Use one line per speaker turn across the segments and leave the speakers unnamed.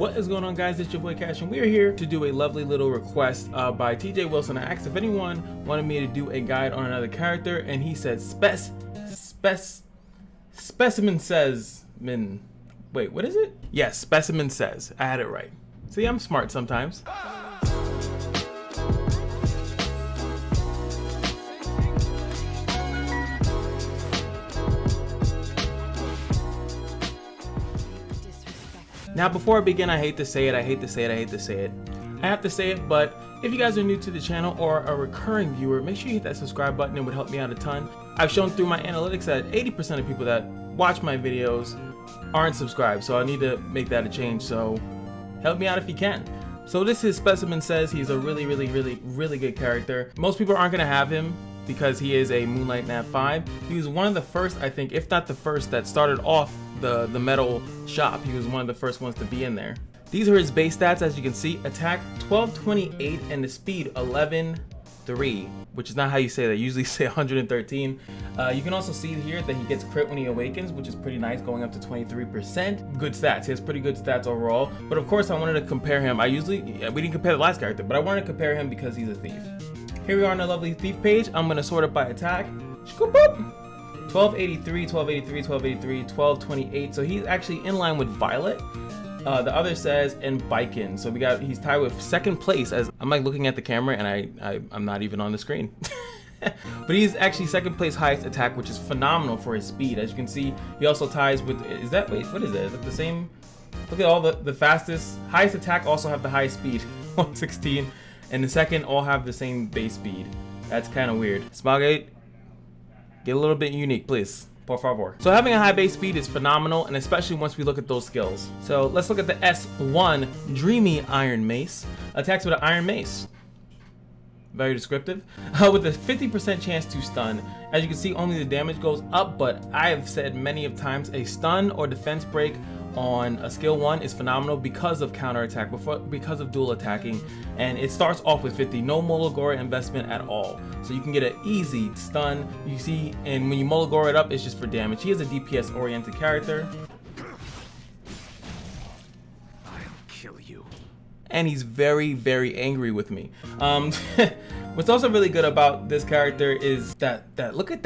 What is going on, guys? It's your boy Cash, and we are here to do a lovely little request by TJ Wilson. I asked if anyone wanted me to do a guide on another character, and he said Specimen Sez. Wait, what is it? Yes, Specimen Sez. I had it right. See, I'm smart sometimes. Now, before I begin, I hate to say it, I have to say it, but if you guys are new to the channel or a recurring viewer, make sure you hit that subscribe button. It would help me out a ton. I've shown through my analytics that 80% of people that watch my videos aren't subscribed, so I need to make that a change, so help me out if you can. So this is Specimen Sez. He's a really good character. Most people aren't gonna have him because he is a Moonlight Nat 5. He was one of the first, I think, if not the first, that started off the metal shop. He was one of the first ones to be in there. These are his base stats. As you can see, attack 1228 and the speed 11.3, which is not how you say that. I usually say 113. You can also see here that he gets crit when he awakens, which is pretty nice, going up to 23%. Good stats. He has pretty good stats overall. But of course, I wanted to compare him. We didn't compare the last character, but I wanted to compare him because he's a thief. Here we are on the lovely thief page. I'm gonna sort it by attack. 1283, 1283, 1283, 1228. So he's actually in line with Violet. The other says and Perkins. So he's tied with second place. As I'm like looking at the camera and I'm not even on the screen. But he's actually second place highest attack, which is phenomenal for his speed. As you can see, he also ties with, wait, what is that? Is it the same? Look at all the fastest, highest attack also have the highest speed, 116. And the second all have the same base speed. That's kind of weird. Smogate, get a little bit unique, please. Por favor. So having a high base speed is phenomenal, and especially once we look at those skills. So let's look at the S1 Dreamy Iron Mace. Attacks with an Iron Mace. Very descriptive. With a 50% chance to stun. As you can see, only the damage goes up, but I have said many of times a stun or defense break on a skill 1 is phenomenal because of counter attack, because of dual attacking, and it starts off with 50, no Molagora investment at all, so you can get an easy stun. You see, and when you Molagora it up, it's just for damage. He is a DPS oriented character.
I'll kill you.
And he's very angry with me. What's also really good about this character is that look at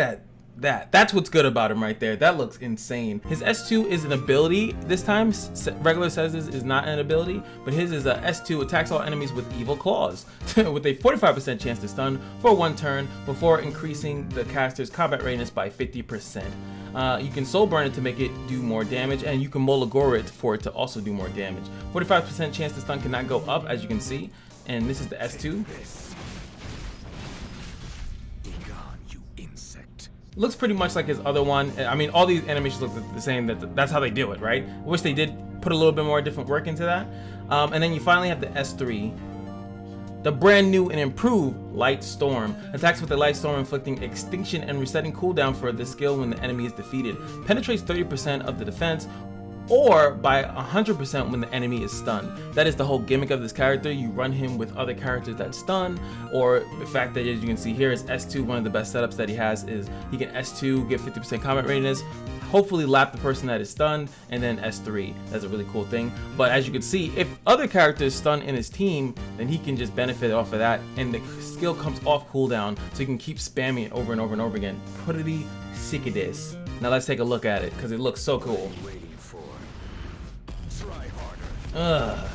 that's what's good about him right there. That looks insane. His S2 is an ability this time. Regular Sez's is not an ability, but his is a S2, attacks all enemies with evil claws with a 45% chance to stun for 1 turn before increasing the caster's combat readiness by 50%. You can soul burn it to make it do more damage, and you can Molagora it for it to also do more damage. 45% chance to stun cannot go up, as you can see, and this is the S2. Looks pretty much like his other one. I mean, all these animations look the same. That's how they do it, right? I wish they did put a little bit more different work into that. And then you finally have the S3, the brand new and improved Light Storm. Attacks with the Light Storm, inflicting extinction and resetting cooldown for this skill when the enemy is defeated. Penetrates 30% of the defense, or by 100% when the enemy is stunned. That is the whole gimmick of this character. You run him with other characters that stun, or the fact that, as you can see here, is S2. One of the best setups that he has is he can S2, get 50% combat readiness, hopefully lap the person that is stunned, and then S3. That's a really cool thing. But as you can see, if other characters stun in his team, then he can just benefit off of that, and the skill comes off cooldown, so he can keep spamming it over and over and over again. Pretty sick it is. Now let's take a look at it, because it looks so cool. Ugh.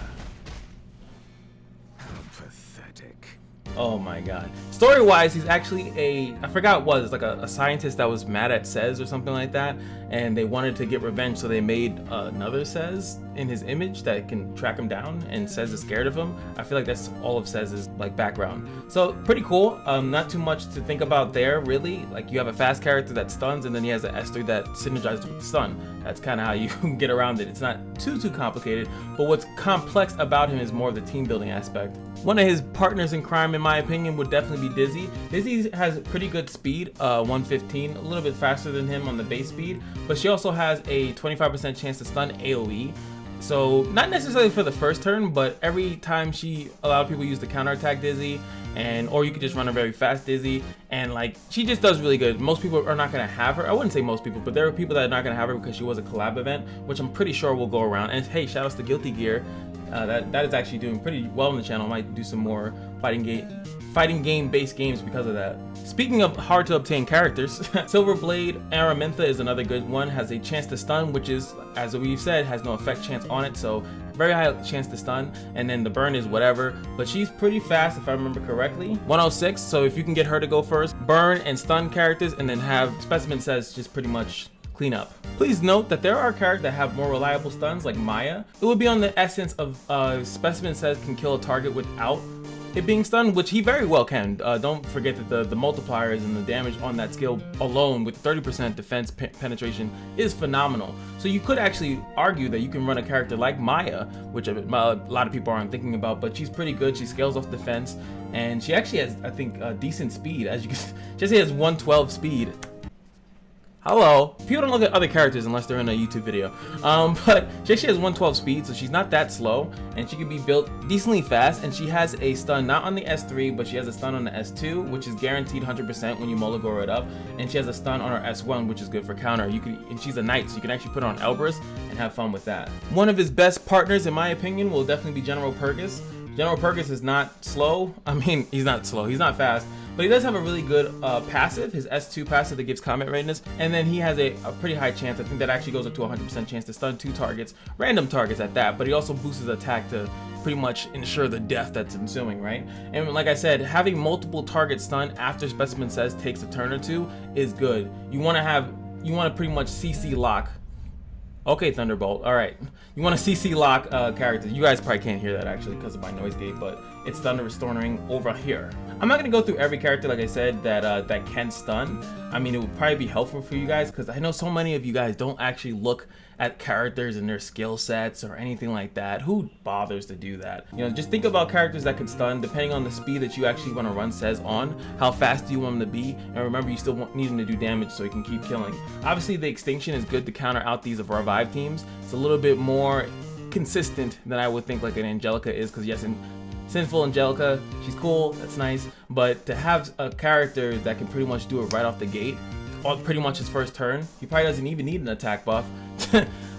How pathetic.
Oh my god. Story wise, he's actually I forgot what it was, like a scientist that was mad at Sez or something like that, and they wanted to get revenge, so they made another Sez in his image that can track him down, and Sez is scared of him. I feel like that's all of Sez's like background. So pretty cool. Not too much to think about there, really. Like, you have a fast character that stuns, and then he has an S3 that synergizes with the stun. That's kind of how you get around it. It's not too complicated, but what's complex about him is more of the team building aspect. One of his partners in crime, in my opinion, would definitely be Dizzy. Dizzy has pretty good speed, 115, a little bit faster than him on the base speed, but she also has a 25% chance to stun AoE. So not necessarily for the first turn, but every time a lot of people use the counterattack Dizzy, or you could just run a very fast Dizzy, and like, she just does really good. Most people are not gonna have her. I wouldn't say most people, but there are people that are not gonna have her because she was a collab event, which I'm pretty sure will go around. And hey, shout outs to Guilty Gear. That is actually doing pretty well on the channel. I might do some more fighting game based games because of that. Speaking of hard to obtain characters, Silverblade Araminta is another good one. Has a chance to stun, which is, as we've said, has no effect chance on it, so very high chance to stun. And then the burn is whatever, but she's pretty fast if I remember correctly. 106, so if you can get her to go first, burn and stun characters, and then have Specimen Says just pretty much clean up. Please note that there are characters that have more reliable stuns, like Maya. It would be on the essence of Specimen Says can kill a target without it being stunned, which he very well can. Don't forget that the multipliers and the damage on that skill alone with 30% defense penetration is phenomenal. So you could actually argue that you can run a character like Maya, which a lot of people aren't thinking about, but she's pretty good. She scales off defense, and she actually has, I think, decent speed. As you can see, she actually has 112 speed. Hello. People don't look at other characters unless they're in a YouTube video. But she actually has 112 speed, so she's not that slow, and she can be built decently fast, and she has a stun not on the S3, but she has a stun on the S2, which is guaranteed 100% when you Molagoro it up, and she has a stun on her S1, which is good for counter. And she's a knight, so you can actually put her on Elbrus and have fun with that. One of his best partners, in my opinion, will definitely be General Perkins. General Perkins is not slow. I mean, he's not slow, he's not fast, but he does have a really good passive, his S2 passive that gives combat readiness, and then he has a pretty high chance, I think that actually goes up to 100% chance to stun 2 targets, random targets at that, but he also boosts his attack to pretty much ensure the death that's ensuing, right? And like I said, having multiple targets stun after Specimen Says takes a turn or two is good. You want to pretty much CC lock. Okay, Thunderbolt. All right, you want to CC lock characters. You guys probably can't hear that actually because of my noise gate, but it's Thunder Restoring over here. I'm not gonna go through every character, like I said, that can stun. I mean, it would probably be helpful for you guys because I know so many of you guys don't actually look at characters and their skill sets or anything like that. Who bothers to do that? You know, just think about characters that can stun depending on the speed that you actually want to run Sez on. How fast do you want him to be? And remember, you still need him to do damage so he can keep killing. Obviously, the Extinction is good to counter out these of Revive teams. It's a little bit more consistent than I would think like an Angelica is, because yes, in Sinful Angelica, she's cool, that's nice, but to have a character that can pretty much do it right off the gate, pretty much his first turn, he probably doesn't even need an attack buff.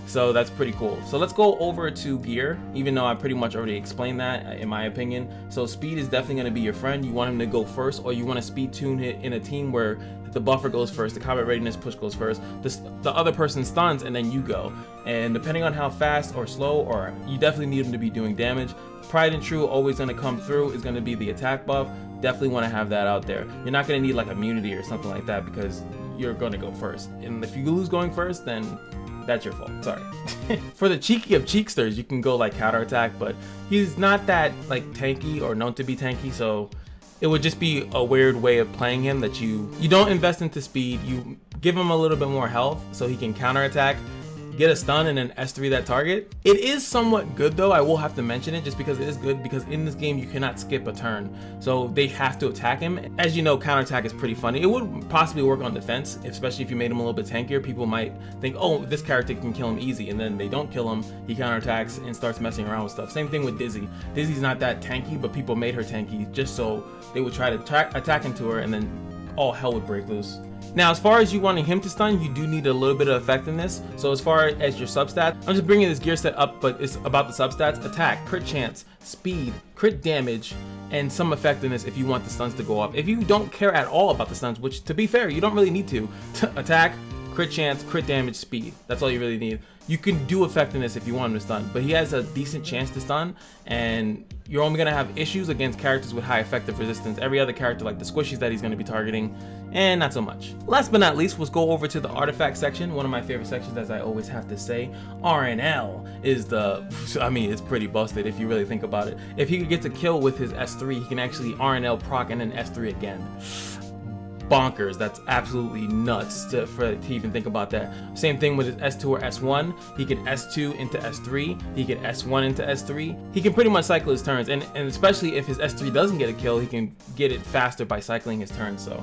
So that's pretty cool. So let's go over to gear, even though I pretty much already explained that in my opinion. So speed is definitely going to be your friend. You want him to go first, or you want to speed tune it in a team where the buffer goes first, the combat readiness push goes first, the other person stuns, and then you go. And depending on how fast or slow, or you definitely need him to be doing damage. Tried and true, always going to come through, is going to be the attack buff. Definitely want to have that out there. You're not going to need like immunity or something like that because you're going to go first. And if you lose going first, then that's your fault. Sorry. For the cheeky of cheeksters, you can go like counterattack, but he's not that like tanky or known to be tanky, so it would just be a weird way of playing him that you don't invest into speed. You give him a little bit more health so he can counterattack, get a stun, and then S3 that target. It is somewhat good though, I will have to mention it just because it is good, because in this game you cannot skip a turn, so they have to attack him. As you know, counterattack is pretty funny. It would possibly work on defense, especially if you made him a little bit tankier. People might think, oh, this character can kill him easy, and then they don't kill him, he counterattacks and starts messing around with stuff. Same thing with Dizzy. Dizzy's not that tanky, but people made her tanky just so they would try to attack into her, and then all hell would break loose. Now, as far as you wanting him to stun, you do need a little bit of effectiveness. So as far as your substats, I'm just bringing this gear set up, but it's about the substats: attack, crit chance, speed, crit damage, and some effectiveness if you want the stuns to go up. If you don't care at all about the stuns, which to be fair, you don't really need to, attack, crit chance, crit damage, speed. That's all you really need. You can do effectiveness if you want him to stun, but he has a decent chance to stun, and you're only gonna have issues against characters with high effective resistance. Every other character, like the squishies that he's gonna be targeting, and not so much. Last but not least, let's go over to the artifact section. One of my favorite sections, as I always have to say. RNL is I mean, it's pretty busted if you really think about it. If he gets a kill with his S3, he can actually RNL proc and then S3 again. Bonkers. That's absolutely nuts to even think about that. Same thing with his S2 or S1. He can S2 into S3. He can S1 into S3. He can pretty much cycle his turns, and especially if his S3 doesn't get a kill, he can get it faster by cycling his turns. So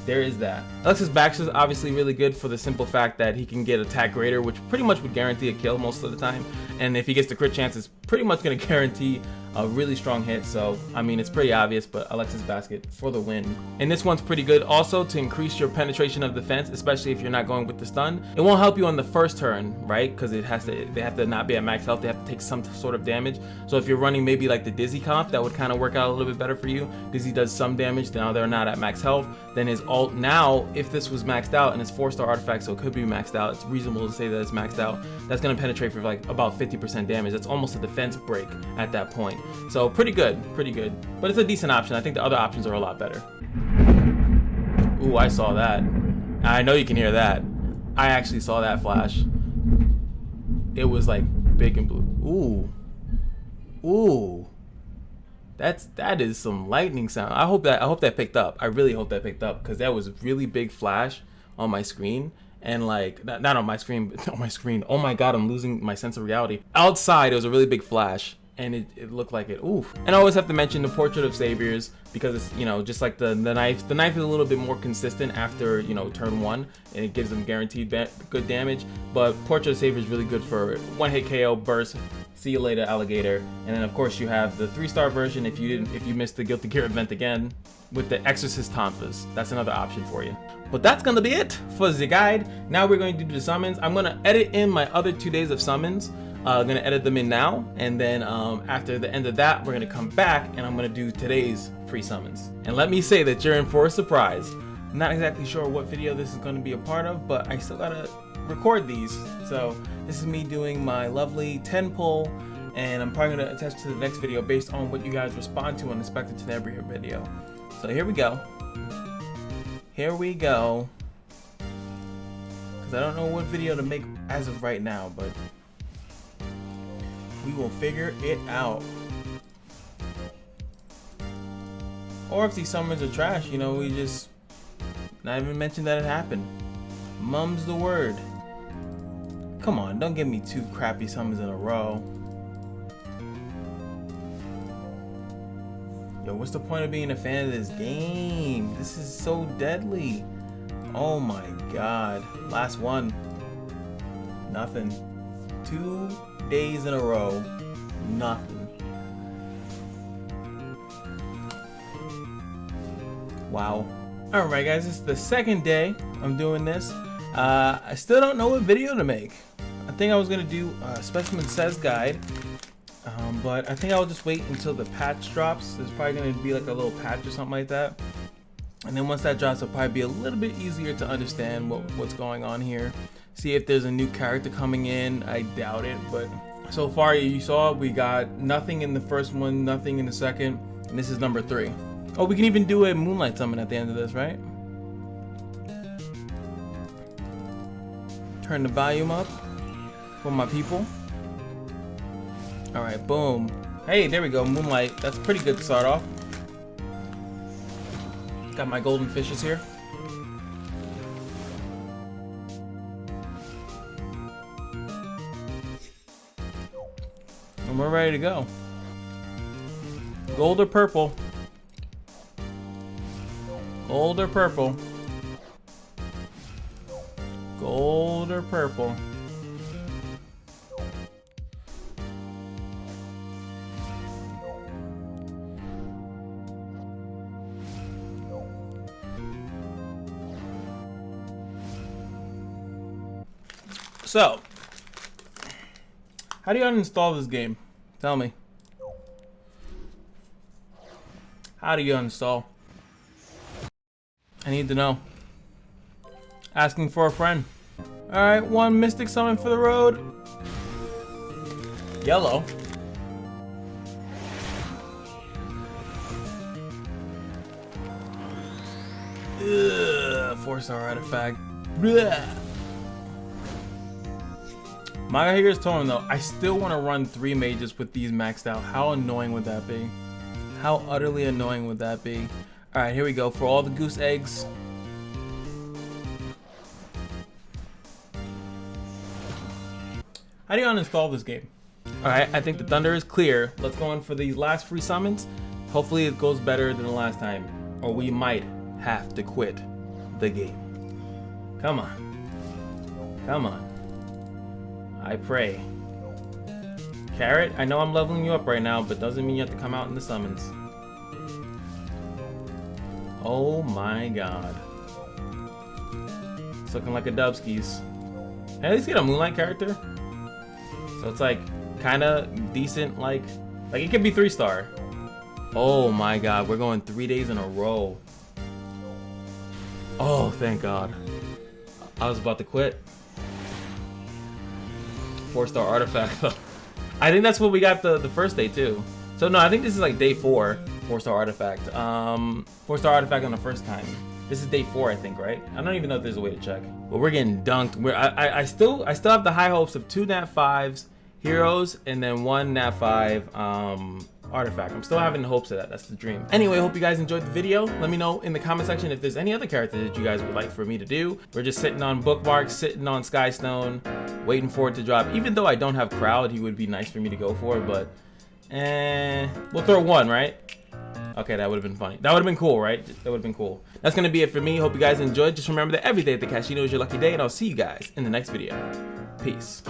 there is that. Alexis Baxter is obviously really good for the simple fact that he can get attack greater, which pretty much would guarantee a kill most of the time. And if he gets the crit chance, it's pretty much going to guarantee a really strong hit. So I mean, it's pretty obvious, but Alexis Basket for the win. And this one's pretty good also to increase your penetration of defense, especially if you're not going with the stun. It won't help you on the first turn, right? Because they have to not be at max health. They have to take some sort of damage. So if you're running maybe like the Dizzy comp, that would kind of work out a little bit better for you. Dizzy does some damage. Now they're not at max health. Then his ult, now if this was maxed out, and it's 4-star artifact, so it could be maxed out, it's reasonable to say that it's maxed out, that's going to penetrate for like about 50% damage. That's almost a defense break at that point. So pretty good, but it's a decent option. I think the other options are a lot better. Ooh, I saw that. I know you can hear that. I actually saw that flash. It was like big and blue. Ooh, that is some lightning sound. I hope that picked up. I really hope that picked up, because that was a really big flash on my screen. And like, not on my screen, but on my screen. Oh my God, I'm losing my sense of reality. Outside, it was a really big flash, and it looked like it. Oof. And I always have to mention the Portrait of Saviors, because it's, you know, just like the knife. The knife is a little bit more consistent after, you know, turn 1, and it gives them guaranteed good damage. But Portrait of Savior is really good for one-hit KO, burst, see you later, alligator. And then of course you have the 3-star version if you missed the Guilty Gear event again, with the Exorcist Tonfas. That's another option for you. But that's gonna be it for the guide. Now we're going to do the summons. I'm gonna edit in my other 2 days of summons. I'm gonna edit them in now, and then after the end of that, we're gonna come back and I'm gonna do today's free summons. And let me say that you're in for a surprise. I'm not exactly sure what video this is gonna be a part of, but I still gotta record these. So this is me doing my lovely 10 pull, and I'm probably gonna attach to the next video based on what you guys respond to on the Spectre Tenebria video. So here we go. Because I don't know what video to make as of right now, but we will figure it out. Or if these summons are trash, you know, we just not even mention that it happened. Mum's the word. Come on, don't give me 2 crappy summons in a row. Yo, what's the point of being a fan of this game? This is so deadly. Oh my God. Last one. Nothing. 2 days in a row. Nothing. Wow. Alright guys, it's the second day I'm doing this. I still don't know what video to make. I think I was going to do a Specimen Says guide. But I think I'll just wait until the patch drops. There's probably going to be like a little patch or something like that. And then once that drops, it'll probably be a little bit easier to understand what's going on here. See if there's a new character coming in. I doubt it, but so far you saw we got nothing in the first one, nothing in the second, and this is number 3. Oh, we can even do a Moonlight Summon at the end of this, right? Turn the volume up for my people. All right, boom. Hey, there we go, Moonlight. That's pretty good to start off. Got my golden fishes here. And we're ready to go. Gold or purple? Gold or purple? Gold or purple? So, how do you uninstall this game? Tell me. How do you uninstall? I need to know. Asking for a friend. Alright, 1 Mystic Summon for the road. Yellow. Ugh, 4-star artifact. Blech. My Hero's Tone though, I still want to run 3 mages with these maxed out. How annoying would that be? How utterly annoying would that be? Alright, here we go for all the goose eggs. How do you uninstall this game? Alright, I think the thunder is clear. Let's go in for these last free summons. Hopefully it goes better than the last time, or we might have to quit the game. Come on. Come on. I pray. Carrot, I know I'm leveling you up right now, but doesn't mean you have to come out in the summons. Oh my god. It's looking like a Dubskis. At least get a Moonlight character. So it's like kinda decent, like it could be 3-star. Oh my god, we're going 3 days in a row. Oh, thank god. I was about to quit. 4-star artifact. I think that's what we got the first day too. So no, I think this is like day 4, 4-star artifact. 4-star artifact on the first time. This is day 4, I think, right? I don't even know if there's a way to check. But we're getting dunked. I still have the high hopes of 2 Nat 5s, heroes, and then 1 Nat 5 artifact. I'm still having the hopes of that. That's the dream. Anyway, hope you guys enjoyed the video. Let me know in the comment section if there's any other character that you guys would like for me to do. We're just sitting on bookmarks, sitting on Skystone, waiting for it to drop. Even though I don't have crowd, he would be nice for me to go for, but we'll throw 1, right? Okay, that would have been funny. That would have been cool, right? That would have been cool. That's gonna be it for me. Hope you guys enjoyed. Just remember that every day at the casino is your lucky day, and I'll see you guys in the next video. Peace.